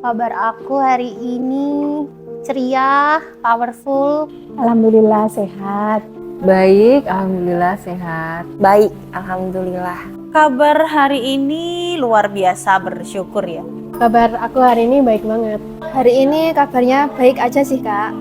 Kabar aku hari ini ceria, powerful. Alhamdulillah sehat. Baik, alhamdulillah sehat. Baik, alhamdulillah. Kabar hari ini luar biasa, bersyukur ya. Kabar aku hari ini baik banget. Hari ini kabarnya baik aja sih, Kak.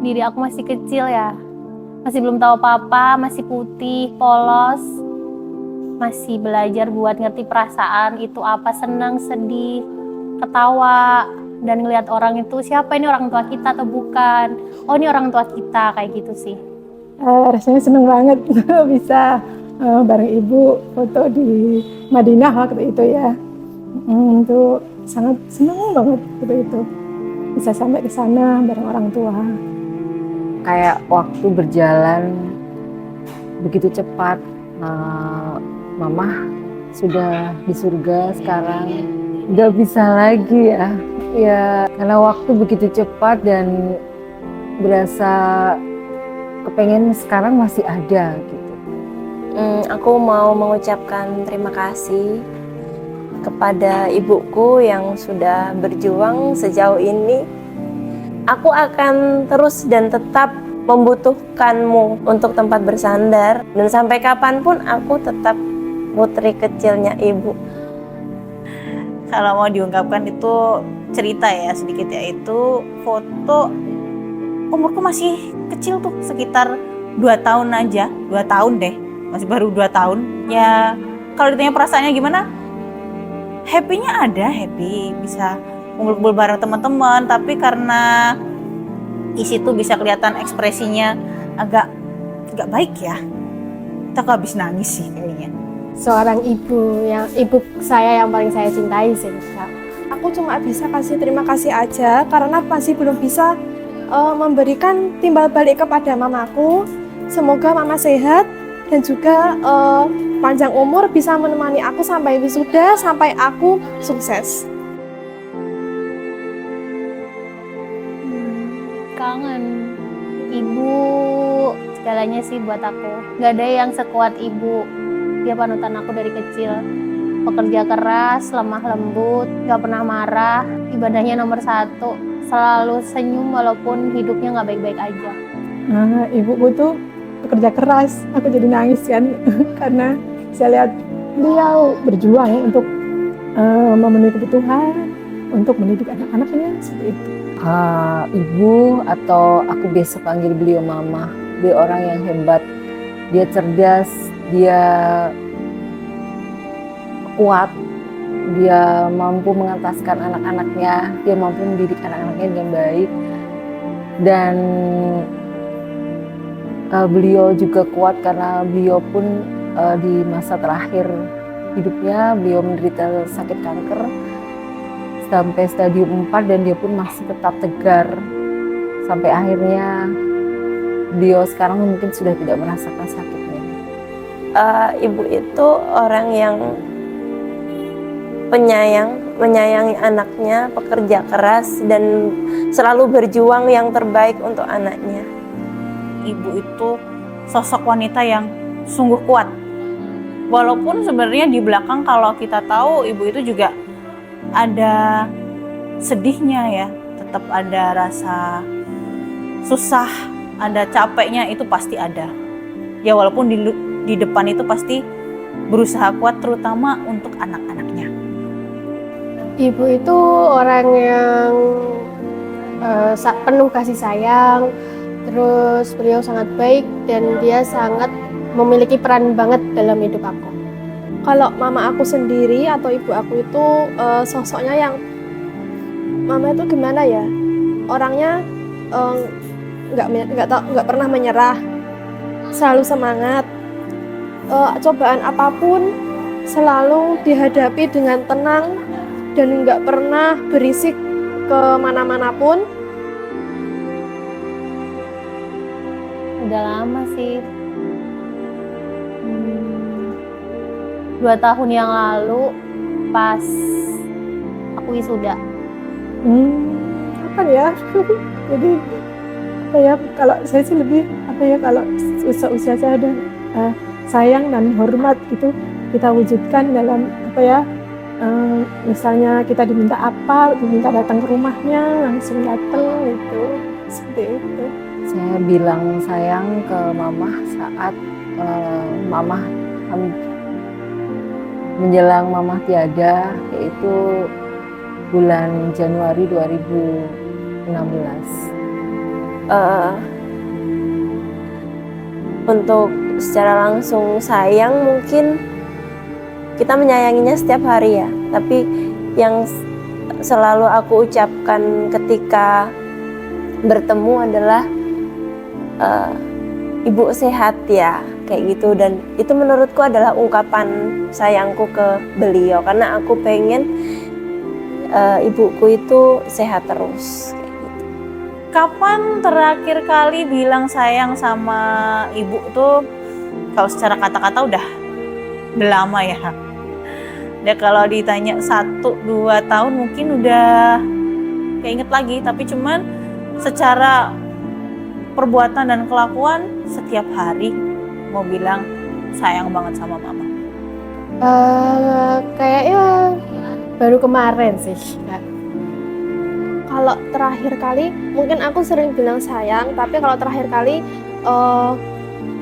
Diri aku masih kecil ya. Masih belum tahu apa-apa, masih putih, polos. Masih belajar buat ngerti perasaan itu apa, senang, sedih, ketawa, dan ngelihat orang itu siapa ini orang tua kita atau bukan. Oh ini orang tua kita, kayak gitu sih. Rasanya seneng banget bisa bareng ibu foto di Madinah waktu itu ya. Itu sangat seneng banget waktu itu. Bisa sampai ke sana bareng orang tua. Kayak waktu berjalan begitu cepat. Mama sudah di surga sekarang, udah bisa lagi ya. Ya, karena waktu begitu cepat dan berasa kepengen sekarang masih ada gitu. Aku mau mengucapkan terima kasih kepada ibuku yang sudah berjuang sejauh ini. Aku akan terus dan tetap membutuhkanmu untuk tempat bersandar, dan sampai kapanpun aku tetap putri kecilnya ibu. Kalau mau diungkapkan itu cerita ya sedikit ya, itu foto umurku masih kecil tuh, sekitar 2 tahun aja, 2 tahun deh, masih baru 2 tahun. Ya kalau ditanya perasaannya gimana, happy-nya ada, happy bisa ngumpul-ngumpul bareng teman-teman, tapi karena isi tuh bisa kelihatan ekspresinya agak baik ya, kita kok habis nangis sih kayaknya. Seorang ibu saya yang paling saya cintai sih, Kak. Aku cuma bisa kasih terima kasih aja karena masih belum bisa memberikan timbal balik kepada mamaku. Semoga mama sehat dan juga panjang umur, bisa menemani aku sampai wisuda, sampai aku sukses. Kangen ibu, segalanya sih buat aku. Gak ada yang sekuat ibu. Dia panutan aku dari kecil. Pekerja keras, lemah lembut, gak pernah marah, ibadahnya nomor 1, selalu senyum walaupun hidupnya gak baik-baik aja. Ibuku tuh bekerja keras, aku jadi nangis kan karena saya lihat beliau berjuang untuk memenuhi kebutuhan, untuk mendidik anak-anaknya seperti itu. Ibu, atau aku biasa panggil beliau mama. Dia orang yang hebat, dia cerdas, dia kuat, dia mampu mengentaskan anak-anaknya, dia mampu mendidik anak-anaknya dengan baik. Dan beliau juga kuat karena beliau pun di masa terakhir hidupnya beliau menderita sakit kanker sampai stadium 4, dan dia pun masih tetap tegar sampai akhirnya beliau sekarang mungkin sudah tidak merasakan sakitnya. Ibu itu orang yang menyayangi anaknya, pekerja keras, dan selalu berjuang yang terbaik untuk anaknya. Ibu itu sosok wanita yang sungguh kuat. Walaupun sebenarnya di belakang kalau kita tahu ibu itu juga ada sedihnya ya, tetap ada rasa susah, ada capeknya, itu pasti ada. Ya walaupun di depan itu pasti berusaha kuat, terutama untuk anak-anaknya. Ibu itu orang yang penuh kasih sayang, terus beliau sangat baik dan dia sangat memiliki peran banget dalam hidup aku. Kalau mama aku sendiri atau ibu aku itu sosoknya yang, mama itu gimana ya, orangnya nggak pernah menyerah, selalu semangat. Cobaan apapun selalu dihadapi dengan tenang dan nggak pernah berisik ke mana-mana pun. Udah lama sih, 2 tahun yang lalu pas aku wisuda. Kapan ya? Jadi apa ya, kalau saya sih lebih kalau usia saya ada sayang dan hormat itu kita wujudkan dalam Misalnya kita diminta apa, diminta datang ke rumahnya, langsung datang gitu, seperti itu. Saya bilang sayang ke mama saat mama menjelang mama tiada, yaitu bulan Januari 2016. Untuk secara langsung sayang mungkin kita menyayanginya setiap hari ya, tapi yang selalu aku ucapkan ketika bertemu adalah ibu sehat ya, kayak gitu. Dan itu menurutku adalah ungkapan sayangku ke beliau, karena aku pengen ibuku itu sehat terus. Kapan terakhir kali bilang sayang sama ibu tuh? Kalau secara kata-kata udah lama ya. Dan kalau ditanya 1-2 tahun mungkin udah keinget lagi. Tapi cuman secara perbuatan dan kelakuan setiap hari mau bilang sayang banget sama mama. Kayaknya Baru kemarin sih, Kak. kalau terakhir kali mungkin aku sering bilang sayang, tapi kalau terakhir kali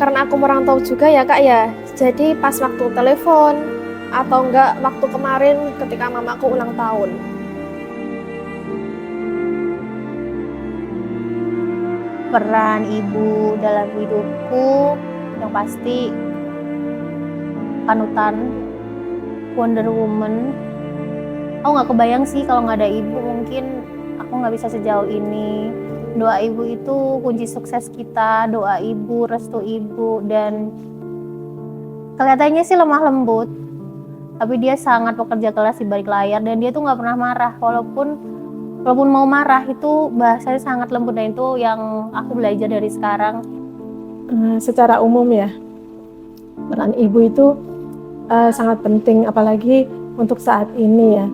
karena aku merantau juga ya Kak ya, jadi pas waktu telepon atau enggak waktu kemarin ketika mamaku ulang tahun. Peran ibu dalam hidupku yang pasti panutan, Wonder Woman. Aku nggak kebayang sih kalau nggak ada ibu, mungkin aku nggak bisa sejauh ini. Doa ibu itu kunci sukses kita, doa ibu, restu ibu, dan kelihatannya sih lemah lembut, tapi dia sangat pekerja keras di balik layar, dan dia tuh nggak pernah marah, walaupun mau marah itu bahasanya sangat lembut, dan itu yang aku belajar dari sekarang. Secara umum ya, peran ibu itu sangat penting, apalagi untuk saat ini ya.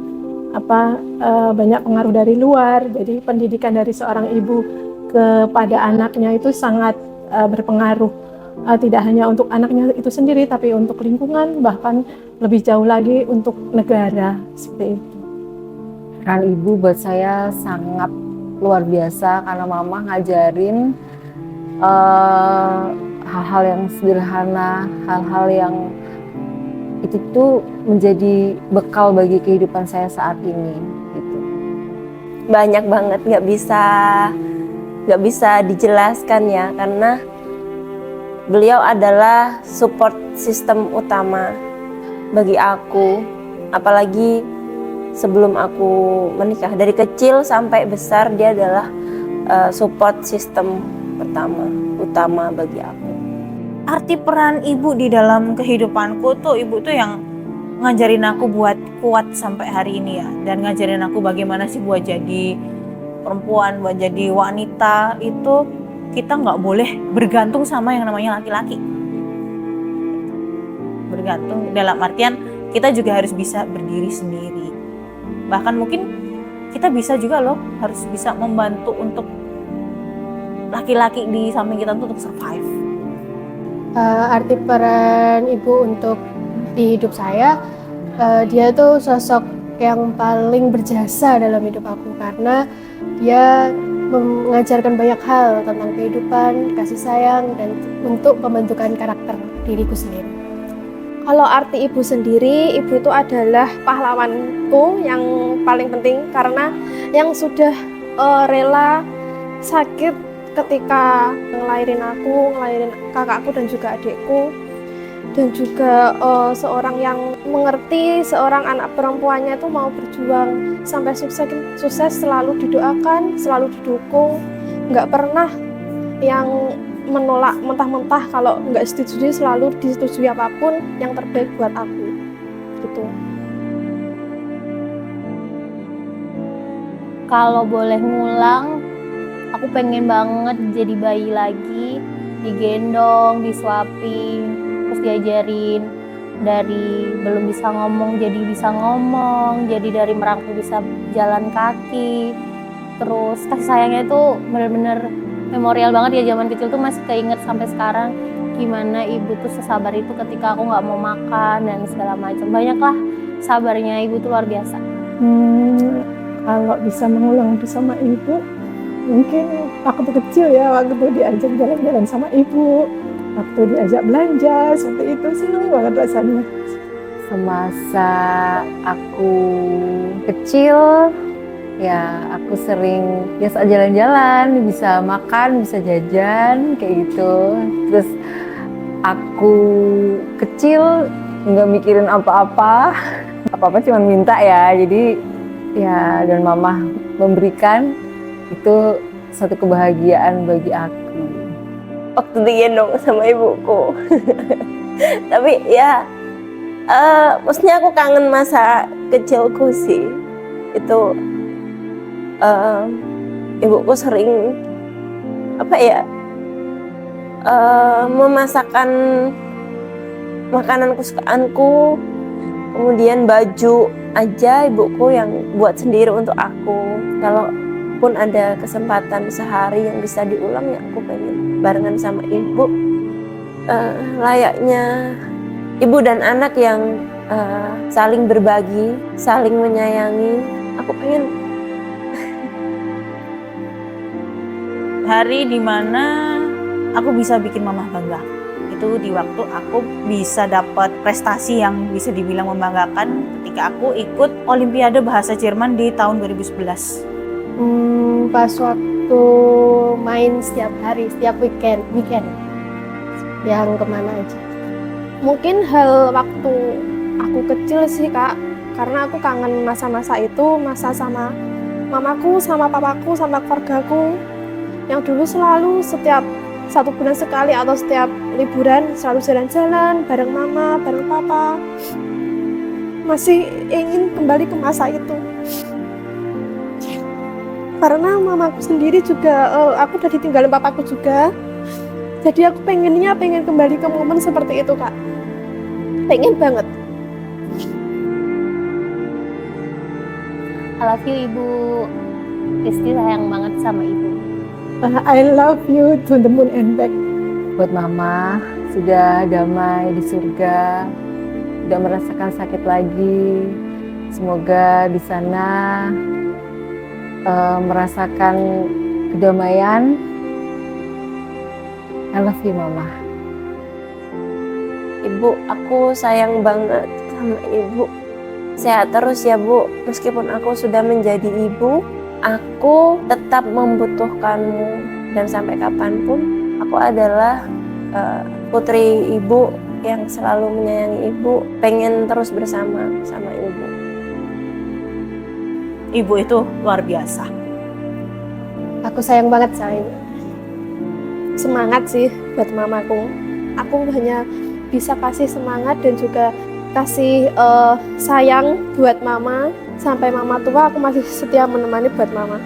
Banyak pengaruh dari luar, jadi pendidikan dari seorang ibu kepada anaknya itu sangat berpengaruh, tidak hanya untuk anaknya itu sendiri, tapi untuk lingkungan, bahkan lebih jauh lagi untuk negara, seperti itu. Peran ibu buat saya sangat luar biasa karena mama ngajarin hal-hal yang sederhana, hal-hal yang itu tuh menjadi bekal bagi kehidupan saya saat ini gitu. Banyak banget, nggak bisa dijelaskan ya, karena beliau adalah support system utama bagi aku, apalagi sebelum aku menikah. Dari kecil sampai besar dia adalah support system utama bagi aku. Arti peran ibu di dalam kehidupanku tuh, ibu tuh yang ngajarin aku buat kuat sampai hari ini ya, dan ngajarin aku bagaimana sih buat jadi perempuan, buat jadi wanita itu kita nggak boleh bergantung sama yang namanya laki-laki. Bergantung dalam artian kita juga harus bisa berdiri sendiri, bahkan mungkin kita bisa juga loh, harus bisa membantu untuk laki-laki di samping kita untuk survive. Arti peran ibu untuk di hidup saya, dia tuh sosok yang paling berjasa dalam hidup aku, karena dia mengajarkan banyak hal tentang kehidupan, kasih sayang, dan untuk pembentukan karakter diriku sendiri. Kalau arti ibu sendiri, ibu itu adalah pahlawanku yang paling penting, karena yang sudah rela sakit ketika ngelahirin aku, ngelahirin kakakku dan juga adikku, dan juga seorang yang mengerti seorang anak perempuannya itu mau berjuang sampai sukses, selalu didoakan, selalu didukung, nggak pernah yang menolak mentah-mentah. Kalau nggak setuju, selalu disetujui apapun yang terbaik buat aku gitu. Kalau boleh ngulang, aku pengen banget jadi bayi lagi, digendong, disuapin, terus diajarin dari belum bisa ngomong jadi bisa ngomong, jadi dari merangkul bisa jalan kaki. Terus kasih sayangnya itu bener-bener memorial banget ya, zaman kecil tuh masih keinget sampai sekarang gimana ibu tuh sesabar itu ketika aku nggak mau makan dan segala macam. Banyak lah sabarnya ibu tuh luar biasa. Kalau bisa mengulang bersama ibu, mungkin waktu kecil ya, waktu diajak jalan-jalan sama ibu, waktu diajak belanja, seperti itu seneng banget rasanya. Semasa aku kecil, ya aku sering biasa jalan-jalan, bisa makan, bisa jajan kayak gitu. Terus aku kecil nggak mikirin apa-apa, apa-apa cuma minta ya. Jadi ya, dan mama memberikan, itu satu kebahagiaan bagi aku. Waktu digendong sama ibuku. Tapi ya, maksudnya aku kangen masa kecilku sih. Itu ibuku sering memasakkan makanan kesukaanku, kemudian baju aja ibuku yang buat sendiri untuk aku. Kalaupun ada kesempatan sehari yang bisa diulang, ya aku pengen barengan sama ibu, layaknya ibu dan anak yang saling berbagi, saling menyayangi. Aku pengen Hari dimana aku bisa bikin mama bangga itu di waktu aku bisa dapat prestasi yang bisa dibilang membanggakan ketika aku ikut Olimpiade Bahasa Jerman di tahun 2011. Pas waktu main setiap hari, setiap weekend. Yang kemana aja? Mungkin hal waktu aku kecil sih Kak, karena aku kangen masa-masa itu, masa sama mamaku, sama papaku, sama keluargaku, yang dulu selalu setiap 1 bulan sekali atau setiap liburan selalu jalan-jalan bareng mama, bareng papa. Masih ingin kembali ke masa itu. Karena mamaku sendiri juga, aku udah ditinggalin papaku juga. Jadi aku pengen kembali ke momen seperti itu Kak. Pengen banget. I love you Ibu. Kristi sayang banget sama Ibu. I love you to the moon and back. Buat mama, sudah damai di surga, tidak merasakan sakit lagi. Semoga di sana merasakan kedamaian. I love you mama. Ibu, aku sayang banget sama ibu. Sehat terus ya Bu. Meskipun aku sudah menjadi ibu, aku tetap membutuhkanmu, dan sampai kapanpun aku adalah putri ibu yang selalu menyayangi ibu, pengen terus bersama sama ibu. Ibu itu luar biasa. Aku sayang banget sama ibu. Semangat sih buat mamaku. Aku hanya bisa kasih semangat dan juga kasih sayang buat mama. Sampai mama tua aku masih setia menemani buat mama.